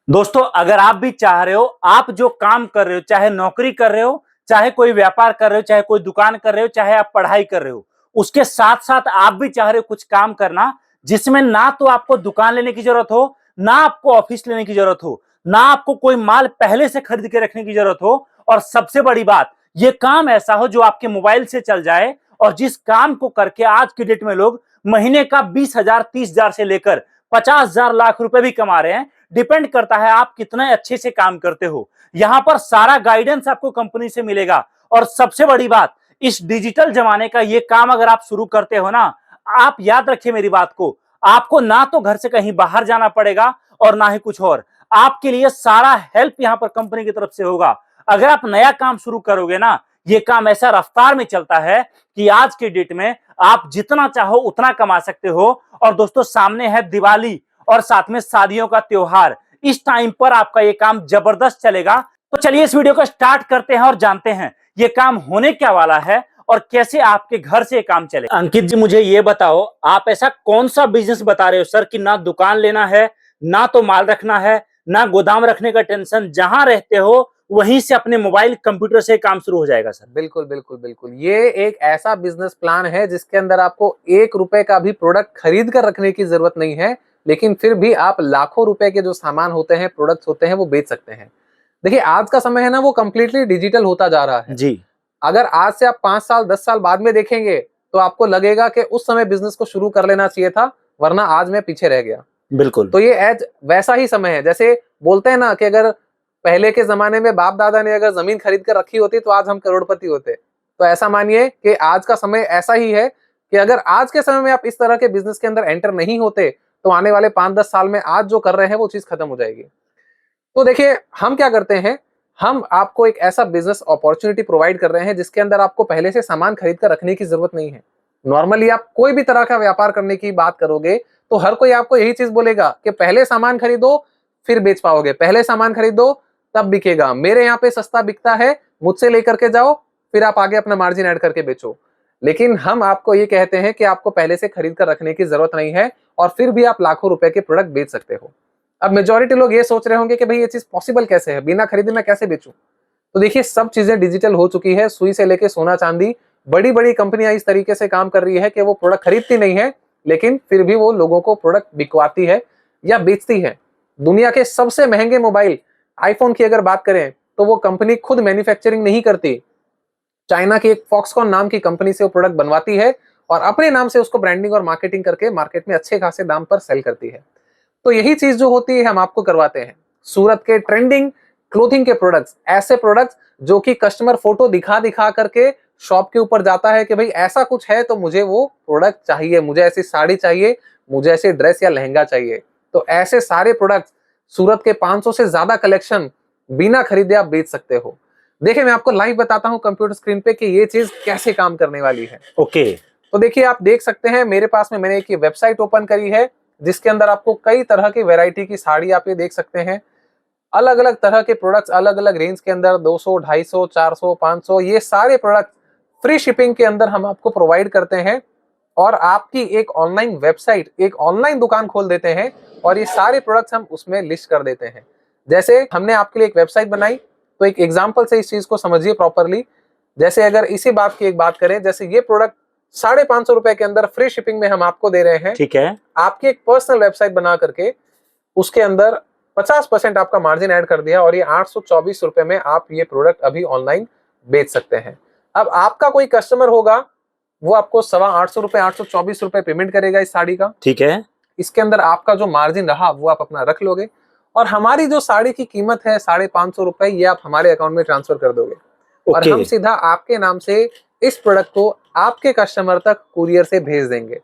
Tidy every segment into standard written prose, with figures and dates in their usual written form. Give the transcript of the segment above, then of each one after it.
दोस्तों, अगर आप भी चाह रहे हो, आप जो काम कर रहे हो, चाहे नौकरी कर रहे हो, चाहे कोई व्यापार कर रहे हो, चाहे कोई दुकान कर रहे हो, चाहे आप पढ़ाई कर रहे हो, उसके साथ साथ आप भी चाह रहे हो कुछ काम करना जिसमें ना तो आपको दुकान लेने की जरूरत हो, ना आपको ऑफिस लेने की जरूरत हो, ना आपको कोई माल पहले से खरीद के रखने की जरूरत हो, और सबसे बड़ी बात, ये काम ऐसा हो जो आपके मोबाइल से चल जाए, और जिस काम को करके आज की डेट में लोग महीने का 20,000 30,000 से लेकर 50,000 लाख रुपए भी कमा रहे हैं। डिपेंड करता है आप कितने अच्छे से काम करते हो। यहां पर सारा गाइडेंस आपको कंपनी से मिलेगा, और सबसे बड़ी बात, इस डिजिटल जमाने का ये काम अगर आप शुरू करते हो ना, आप याद रखिए मेरी बात को, आपको ना तो घर से कहीं बाहर जाना पड़ेगा और ना ही कुछ और। आपके लिए सारा हेल्प यहां पर कंपनी की तरफ से होगा। अगर आप नया काम शुरू करोगे ना, ये काम ऐसा रफ्तार में चलता है कि आज के डेट में आप जितना चाहो उतना कमा सकते हो। और दोस्तों, सामने है दिवाली और साथ में शादियों का त्योहार। इस टाइम पर आपका ये काम जबरदस्त चलेगा। तो चलिए इस वीडियो को स्टार्ट करते हैं और जानते हैं ये काम होने क्या वाला है और कैसे आपके घर से ये काम चले। अंकित जी, मुझे ये बताओ, आप ऐसा कौन सा बिजनेस बता रहे हो सर कि ना दुकान लेना है, ना तो माल रखना है, ना गोदाम रखने का टेंशन, जहां रहते हो वहीं से अपने मोबाइल कंप्यूटर से काम शुरू हो जाएगा सर? बिल्कुल बिल्कुल बिल्कुल, ये एक ऐसा बिजनेस प्लान है जिसके अंदर आपको 1 रुपए का भी प्रोडक्ट खरीद कर रखने की जरूरत नहीं है, लेकिन फिर भी आप लाखों रुपए के जो सामान होते हैं, प्रोडक्ट्स होते हैं, वो बेच सकते हैं। देखिए, आज का समय है ना, वो कंप्लीटली डिजिटल होता जा रहा है। जी। अगर आज से आप 5 साल 10 साल बाद में देखेंगे तो आपको लगेगा कि उस समय बिजनेस को शुरू कर लेना चाहिए था, वरना आज मैं पीछे रह गया। बिल्कुल। तो ये एज वैसा ही समय है। जैसे बोलते हैं ना कि अगर पहले के जमाने में बाप दादा ने अगर जमीन खरीद कर रखी होती तो आज हम करोड़पति होते। तो ऐसा मानिए कि आज का समय ऐसा ही है कि अगर आज के समय में आप इस तरह के बिजनेस के अंदर एंटर नहीं होते तो आने वाले 5-10 साल में आज जो कर रहे हैं वो चीज खत्म हो जाएगी। तो देखिए, हम क्या करते हैं, हम आपको एक ऐसा बिजनेस अपॉर्चुनिटी प्रोवाइड कर रहे हैं जिसके अंदर आपको पहले से सामान खरीद कर रखने की जरूरत नहीं है। नॉर्मली आप कोई भी तरह का व्यापार करने की बात करोगे तो हर कोई आपको यही चीज बोलेगा कि पहले सामान खरीदो फिर बेच पाओगे, पहले सामान खरीदो तब बिकेगा, मेरे यहाँ पे सस्ता बिकता है, मुझसे लेकर के जाओ, फिर आप आगे अपना मार्जिन ऐड करके बेचो। लेकिन हम आपको ये कहते हैं कि आपको पहले से खरीद कर रखने की जरूरत नहीं है, और फिर भी आप लाखों रुपए के प्रोडक्ट बेच सकते हो। अब मेजॉरिटी लोग ये सोच रहे होंगे कि भाई ये चीज पॉसिबल कैसे है, बिना खरीदे मैं कैसे बेचूं? तो देखिए, सब चीजें डिजिटल हो चुकी है, सुई से लेके सोना चांदी। बड़ी बड़ी कंपनियां इस तरीके से काम कर रही है कि वो प्रोडक्ट खरीदती नहीं है, लेकिन फिर भी वो लोगों को प्रोडक्ट बिकवाती है या बेचती है। दुनिया के सबसे महंगे मोबाइल आईफोन की अगर बात करें तो वो कंपनी खुद मैन्युफैक्चरिंग नहीं करती, चाइना की एक फॉक्सकॉन नाम की कंपनी से वो प्रोडक्ट बनवाती है और अपने नाम से उसको ब्रांडिंग और मार्केटिंग करके मार्केट में अच्छे खासे दाम पर सेल करती है। तो यही चीज जो होती है हम आपको करवाते हैं। सूरत के ट्रेंडिंग क्लोथिंग के प्रोडक्ट्स, ऐसे प्रोडक्ट्स जो कि कस्टमर फोटो दिखा दिखा करके शॉप के ऊपर जाता है कि भाई ऐसा कुछ है तो मुझे वो प्रोडक्ट चाहिए, मुझे ऐसी साड़ी चाहिए, मुझे ऐसी ड्रेस या लहंगा चाहिए। तो ऐसे सारे प्रोडक्ट्स, सूरत के 500 से ज्यादा कलेक्शन बिना खरीदे आप बेच सकते हो। देखिए, मैं आपको लाइव बताता हूँ कंप्यूटर स्क्रीन पे कि ये चीज कैसे काम करने वाली है। ओके। तो देखिए, आप देख सकते हैं मेरे पास में मैंने एक ये वेबसाइट ओपन करी है जिसके अंदर आपको कई तरह की वैरायटी की साड़ी आप ये देख सकते हैं। अलग अलग तरह के प्रोडक्ट्स अलग अलग रेंज के अंदर 200, 250, 400, 500, ये सारे प्रोडक्ट फ्री शिपिंग के अंदर हम आपको प्रोवाइड करते हैं, और आपकी एक ऑनलाइन वेबसाइट, एक ऑनलाइन दुकान खोल देते हैं और ये सारे प्रोडक्ट्स हम उसमें लिस्ट कर देते हैं। जैसे हमने आपके लिए एक वेबसाइट बनाई, तो एक एग्जांपल से इस चीज को समझिए प्रॉपरली। जैसे अगर इसी बात की एक बात करें, जैसे ये प्रोडक्ट 550 रुपए के अंदर फ्री शिपिंग में हम आपको दे रहे हैं। ठीक है। आपकी एक पर्सनल वेबसाइट बना करके उसके अंदर 50% आपका मार्जिन ऐड कर दिया और ये 824 रुपए में आप ये प्रोडक्ट अभी ऑनलाइन बेच सकते हैं। अब आपका कोई कस्टमर होगा, वो आपको 825 रुपए 824 रुपए पेमेंट करेगा इस साड़ी का। ठीक है। इसके अंदर आपका जो मार्जिन रहा वो आप अपना रख लोगे, और हमारी जो साड़ी की कीमत है 550 रुपए, ये आप हमारे अकाउंट में ट्रांसफर कर दोगे। और हम सीधा आपके नाम से इस प्रोडक्ट को आपके कस्टमर तक कुरियर से भेज देंगे।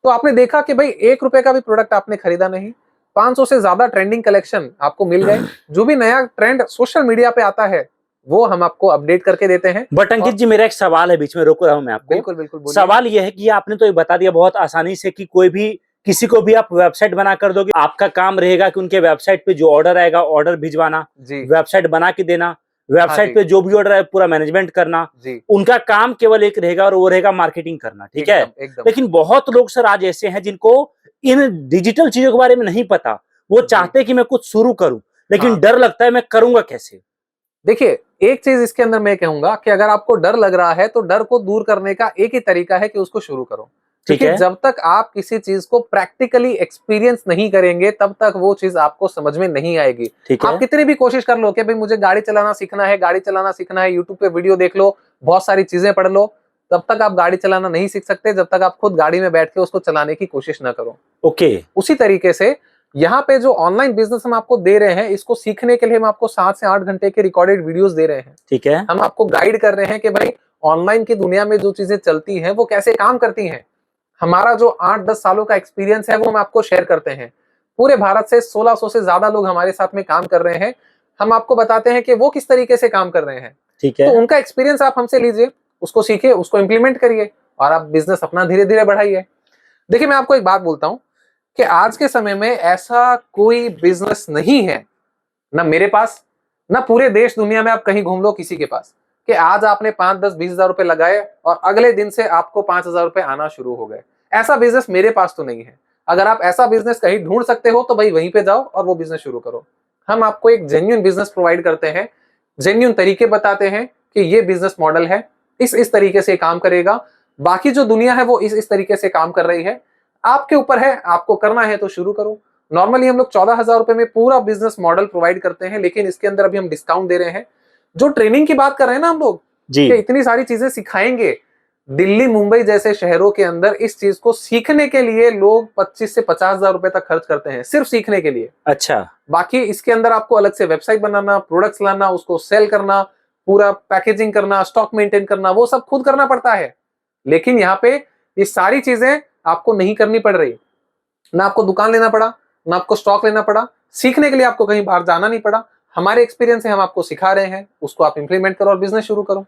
तो आपने देखा कि भाई 1 रुपए का भी प्रोडक्ट आपने खरीदा नहीं, 500 से ज्यादा ट्रेंडिंग कलेक्शन आपको मिल गए। जो भी नया ट्रेंड सोशल मीडिया पे आता है वो हम आपको अपडेट करके देते हैं। बट अंकित जी, मेरा एक सवाल है, बीच में रोक रहा हूं मैं आपको। बिल्कुल बिल्कुल बोलिए। सवाल यह है कि आपने तो ये बता दिया बहुत आसानी से कि कोई भी किसी को भी आप वेबसाइट बना कर दोगे, आपका काम रहेगा कि उनके वेबसाइट पे जो ऑर्डर आएगा ऑर्डर भिजवाना, वेबसाइट बना के देना, वेबसाइट पे जो भी ऑर्डर है पूरा मैनेजमेंट करना, उनका काम केवल एक रहेगा और वो रहेगा मार्केटिंग करना। ठीक है। लेकिन बहुत लोग सर आज ऐसे हैं जिनको इन डिजिटल चीजों के बारे में नहीं पता, वो चाहते कि मैं कुछ शुरू करूं, लेकिन हाँ। डर लगता है मैं करूंगा कैसे। देखिए, एक चीज इसके अंदर मैं कहूंगा कि अगर आपको डर लग रहा है तो डर को दूर करने का एक ही तरीका है कि उसको शुरू करो। ठीक क्योंकि है। जब तक आप किसी चीज को प्रैक्टिकली एक्सपीरियंस नहीं करेंगे तब तक वो चीज आपको समझ में नहीं आएगी। ठीक है। आप कितनी भी कोशिश कर लो कि भाई मुझे गाड़ी चलाना सीखना है, गाड़ी चलाना सीखना है, यूट्यूब पे वीडियो देख लो, बहुत सारी चीजें पढ़ लो, तब तक आप गाड़ी चलाना नहीं सीख सकते जब तक आप खुद गाड़ी में बैठ के उसको चलाने की कोशिश ना करो। ओके। उसी तरीके से यहाँ पे जो ऑनलाइन बिजनेस हम आपको दे रहे हैं, इसको सीखने के लिए हम आपको 7 से 8 घंटे के रिकॉर्डेड वीडियोस दे रहे हैं। ठीक है। हम आपको गाइड कर रहे हैं कि भाई ऑनलाइन की दुनिया में जो चीजें चलती हैं वो कैसे काम करती हैं। हमारा जो 8-10 सालों का एक्सपीरियंस है वो हम आपको शेयर करते हैं। पूरे भारत से 1600 से ज्यादा लोग हमारे साथ में काम कर रहे हैं। हम आपको बताते हैं कि वो किस तरीके से काम कर रहे हैं। ठीक तो है। उनका एक्सपीरियंस आप हमसे लीजिए, उसको सीखिए, उसको इंप्लीमेंट करिए और आप बिजनेस अपना धीरे धीरे बढ़ाइए। देखिए, मैं आपको एक बात बोलता हूं कि आज के समय में ऐसा कोई बिजनेस नहीं है, ना मेरे पास, ना पूरे देश दुनिया में आप कहीं घूम लो किसी के पास, कि आज आपने 5, 10, 20 हजार रुपए लगाए और अगले दिन से आपको 5,000 रुपए आना शुरू हो गए। ऐसा बिजनेस मेरे पास तो नहीं है। अगर आप ऐसा बिजनेस कहीं ढूंढ सकते हो तो भाई वहीं पे जाओ और वो बिजनेस शुरू करो। हम आपको एक जेन्युइन बिजनेस प्रोवाइड करते हैं, जेन्युइन तरीके बताते हैं कि ये बिजनेस मॉडल है, इस तरीके से काम करेगा। बाकी जो दुनिया है वो इस तरीके से काम कर रही है। आपके ऊपर है, आपको करना है तो शुरू करो। नॉर्मली हम लोग 14,000 रुपए में पूरा बिजनेस मॉडल प्रोवाइड करते हैं, लेकिन इसके अंदर अभी हम डिस्काउंट दे रहे हैं। जो ट्रेनिंग की बात कर रहे हैं ना हम लोग, जी। कि इतनी सारी चीजें सिखाएंगे, दिल्ली मुंबई जैसे शहरों के अंदर इस चीज को सीखने के लिए लोग 25 से 50,000 रुपए तक खर्च करते हैं सिर्फ सीखने के लिए। अच्छा। बाकी इसके अंदर आपको अलग से वेबसाइट बनाना, प्रोडक्ट्स लाना, उसको सेल करना, पूरा पैकेजिंग करना, स्टॉक मेंटेन करना, वो सब खुद करना पड़ता है। लेकिन यहाँ पे ये सारी चीजें आपको नहीं करनी पड़ रही। ना आपको दुकान लेना पड़ा, ना आपको स्टॉक लेना पड़ा, सीखने के लिए आपको कहीं बाहर जाना नहीं पड़ा। हमारे एक्सपीरियंस से हम आपको सिखा रहे हैं, उसको आप इंप्लीमेंट करो और बिजनेस शुरू करो।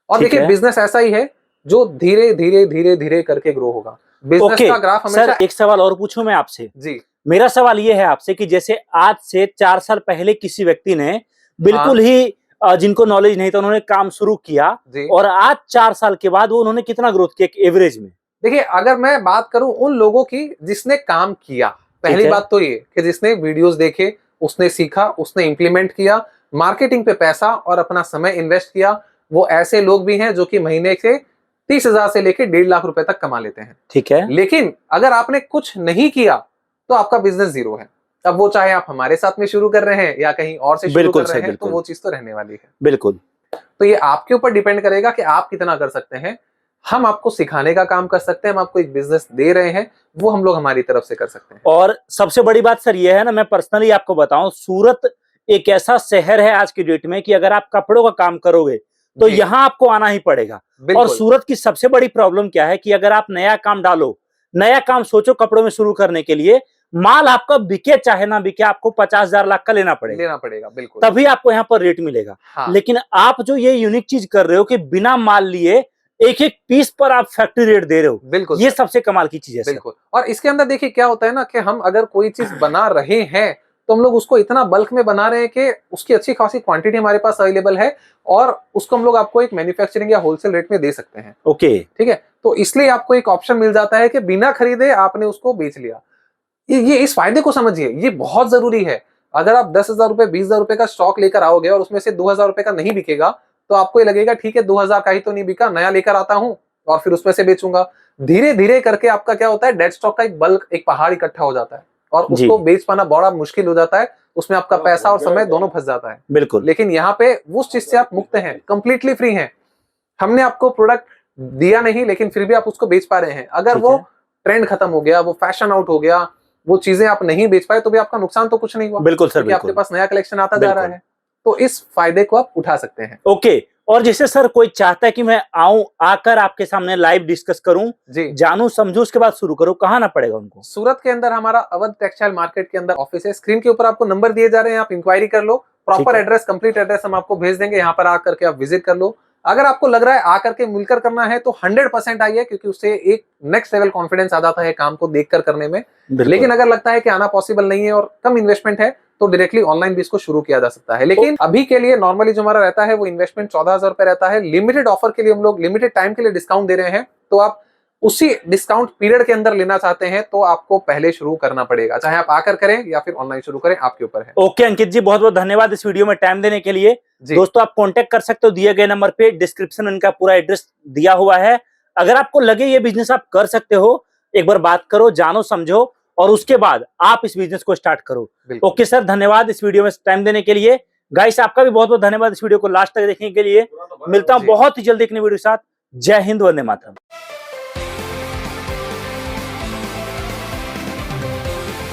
और ठीक देखिए, है। बिजनेस ऐसा ही है जो धीरे धीरे धीरे धीरे करके ग्रो होगा। बिजनेस ओके का ग्राफ सर, हमेशा। एक सवाल और पूछूं मैं आपसे। जी। मेरा सवाल ये है आपसे कि जैसे आज से 4 साल पहले किसी व्यक्ति ने बिल्कुल हाँ। ही जिनको नॉलेज नहीं था उन्होंने काम शुरू किया, जी। और आज 4 साल के बाद वो उन्होंने कितना ग्रोथ किया एक एवरेज में? देखिए, अगर मैं बात करूं उन लोगों की जिसने काम किया, पहली है। बात तो ये कि जिसने वीडियोस देखे, उसने सीखा, उसने इंप्लीमेंट किया, मार्केटिंग पे पैसा और अपना समय इन्वेस्ट किया, वो ऐसे लोग भी हैं जो कि महीने से 30,000 से लेके 1.5 लाख रुपए तक कमा लेते हैं। ठीक है। लेकिन अगर आपने कुछ नहीं किया तो आपका बिजनेस जीरो है। अब वो चाहे आप हमारे साथ में शुरू कर रहे हैं या कहीं और से शुरू बिल्कुल कर रहे सही, हैं, तो बिल्कुल। वो चीज तो रहने वाली है। बिल्कुल। तो ये आपके ऊपर डिपेंड करेगा कि आप कितना कर सकते हैं। हम आपको सिखाने का काम कर सकते हैं, हम आपको एक बिजनेस दे रहे हैं, वो हम लोग हमारी तरफ से कर सकते हैं। और सबसे बड़ी बात सर ये है ना, मैं पर्सनली आपको बताऊं, सूरत एक ऐसा शहर है आज की डेट में कि अगर आप कपड़ों का काम करोगे तो जी। यहाँ आपको आना ही पड़ेगा। और बिल्कुल। सूरत की सबसे बड़ी प्रॉब्लम क्या है कि अगर आप नया काम डालो, नया काम सोचो कपड़ों में शुरू करने के लिए, माल आपका बिके चाहे ना बिके, आपको 50,000 लाख का लेना पड़ेगा, बिल्कुल। तभी आपको यहाँ पर रेट मिलेगा। हाँ। लेकिन आप जो ये यूनिक चीज कर रहे हो कि बिना माल लिए एक एक पीस पर आप फैक्ट्री रेट दे रहे हो, बिल्कुल ये सर। सबसे कमाल की चीज है सर। बिल्कुल। और इसके अंदर देखिए क्या होता है ना कि हम अगर कोई चीज बना रहे हैं तो हम लोग उसको इतना बल्क में बना रहे हैं कि उसकी अच्छी खासी क्वांटिटी हमारे पास अवेलेबल है और उसको हम लोग आपको एक मैन्युफैक्चरिंग या होलसेल रेट में दे सकते हैं। ओके। ठीक है, तो इसलिए आपको एक ऑप्शन मिल जाता है कि बिना खरीदे आपने उसको बेच लिया। ये इस फायदे को समझिए, ये बहुत जरूरी है। अगर आप 10,000 रुपए 20,000 रुपए का स्टॉक लेकर आओगे और उसमें से 2,000 रुपए का नहीं बिकेगा तो आपको ये लगेगा ठीक है 2,000 का ही तो नहीं बिका, नया लेकर आता हूं और फिर उसमें से बेचूंगा। धीरे धीरे करके आपका क्या होता है, डेड स्टॉक का एक बल्क, एक पहाड़ इकट्ठा हो जाता है और उसको बेच पाना बड़ा मुश्किल हो जाता है। उसमें आपका पैसा और समय दोनों फंस जाता है। बिल्कुल। लेकिन यहाँ पे उस चीज से आप मुक्त हैं, कंप्लीटली फ्री हैं। हमने आपको प्रोडक्ट दिया नहीं लेकिन फिर भी आप उसको बेच पा रहे हैं। अगर वो ट्रेंड खत्म हो गया, वो फैशन आउट हो गया, वो चीजें आप नहीं बेच पाए तो भी आपका नुकसान तो कुछ नहीं हुआ। बिल्कुल सर, क्योंकि आपके पास नया कलेक्शन आता जा रहा है। तो इस फायदे को आप उठा सकते हैं। ओके। और जैसे सर कोई चाहता है कि मैं आऊं, आकर आपके सामने लाइव डिस्कस करूं, जी, जानूं समझूं, उसके बाद शुरू करूं, कहां ना पड़ेगा उनको? सूरत के अंदर हमारा अवध टेक्सटाइल मार्केट के अंदर ऑफिस है। स्क्रीन के ऊपर आपको नंबर दिए जा रहे हैं, आप इंक्वायरी कर लो। प्रॉपर एड्रेस, कंप्लीट एड्रेस हम आपको भेज देंगे, यहाँ पर आकर के आप विजिट कर लो। अगर आपको लग रहा है आकर के मिलकर करना है तो 100% आइए, क्योंकि उससे एक नेक्स्ट लेवल कॉन्फिडेंस आ जाता है काम को देखकर करने में। लेकिन अगर लगता है कि आना पॉसिबल नहीं है और कम इन्वेस्टमेंट है तो डायरेक्टली ऑनलाइन भी इसको शुरू किया जा सकता है। लेकिन अभी के लिए नॉर्मली जो हमारा रहता है वो इन्वेस्टमेंट 14,000 रुपए रहता है। लिमिटेड ऑफर के लिए हम लोग लिमिटेड टाइम के लिए डिस्काउंट दे रहे हैं, तो आप उसी डिस्काउंट पीरियड के अंदर लेना चाहते हैं तो आपको पहले शुरू करना पड़ेगा, चाहे आप आकर करें या फिर ऑनलाइन शुरू करें, आपके ऊपर है। ओके अंकित जी, बहुत बहुत धन्यवाद इस वीडियो में टाइम देने के लिए। जी। दोस्तों आप कांटेक्ट कर सकते हो दिए गए नंबर पे, डिस्क्रिप्शन में इनका पूरा एड्रेस दिया हुआ है। अगर आपको लगे ये बिजनेस आप कर सकते हो, एक बार बात करो, जानो समझो, और उसके बाद आप इस बिजनेस को स्टार्ट करो। ओके सर, धन्यवाद इस वीडियो में टाइम देने के लिए। गाइस आपका भी बहुत बहुत धन्यवाद इस वीडियो को लास्ट तक देखने के लिए। मिलता हूं बहुत ही जल्दी एक नई वीडियो के साथ। जय हिंद, वंदे मातरम।